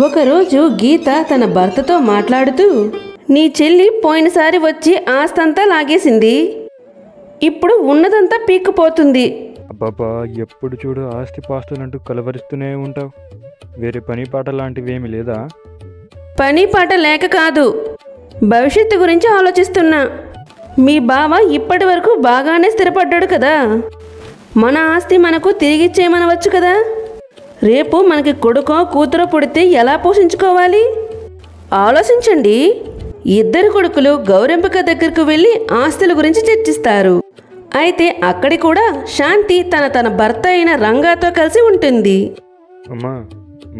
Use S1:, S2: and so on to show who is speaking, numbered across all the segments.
S1: ఒకరోజు గీత తన భర్తతో మాట్లాడుతూ, నీ చెల్లి పోయినసారి వచ్చి ఆస్తంతా లాగేసింది, ఇప్పుడు ఉన్నదంతా పీక్కుపోతుంది.
S2: అబ్బాబా, ఎప్పుడు చూడు ఆస్తిపాస్తులంటూ కలవరిస్తూనే ఉంటావు. వేరే పని పాట లాంటివేమి లేదా?
S1: పని పాట లేక కాదు, భవిష్యత్తు గురించి ఆలోచిస్తున్నా. మీ బావ ఇప్పటి వరకు బాగానే స్థిరపడ్డాడు కదా, మన ఆస్తి మనకు తిరిగిచ్చేయమనవచ్చు కదా. రేపు మనకి కొడుకో కూతురో పుడితే ఎలా పోషించుకోవాలి ఆలోచించండి. ఇద్దరు కొడుకులు గౌరెంపిక దగ్గరకు వెళ్ళి ఆస్తుల గురించి చర్చిస్తారు. అయితే అక్కడి కూడా శాంతి తన భర్త అయిన రంగాతో కలిసి ఉంటుంది.
S2: అమ్మా,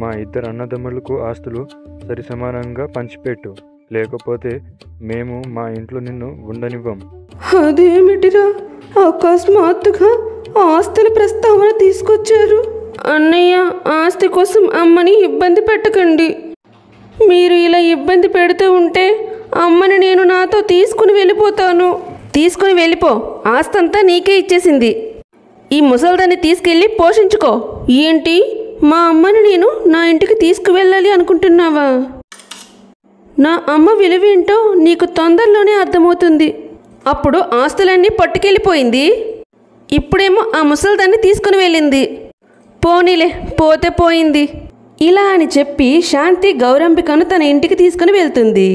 S2: మా ఇద్దరు అన్నదమ్ములకు ఆస్తులు సరి సమానంగా పంచిపెట్టు, లేకపోతే మేము మా ఇంట్లో నిన్ను ఉండనివ్వం.
S1: అదేమిటిరా, అకస్మాత్తుగా ఆస్తుల ప్రస్తావన తీసుకొచ్చారు? అన్నయ్య, ఆస్తి కోసం అమ్మని ఇబ్బంది పెట్టకండి. మీరు ఇలా ఇబ్బంది పెడుతూ ఉంటే అమ్మని నేను నాతో తీసుకుని వెళ్ళిపోతాను. తీసుకుని వెళ్ళిపో, ఆస్తంతా నీకే ఇచ్చేసింది. ఈ ముసల్దాన్ని తీసుకెళ్ళి పోషించుకో. ఏంటి, మా అమ్మని నేను నా ఇంటికి తీసుకువెళ్ళాలి అనుకుంటున్నావా? నా అమ్మ విలువేంటో నీకు తొందరలోనే అర్థమవుతుంది. అప్పుడు ఆస్తులన్నీ పట్టుకెళ్ళిపోయింది, ఇప్పుడేమో ఆ ముసల్దాన్ని తీసుకుని వెళ్ళింది. పోనీలే, పోతే పోయింది. ఇలా అని చెప్పి శాంతి గౌరంబికను తన ఇంటికి తీసుకుని వెళ్తుంది.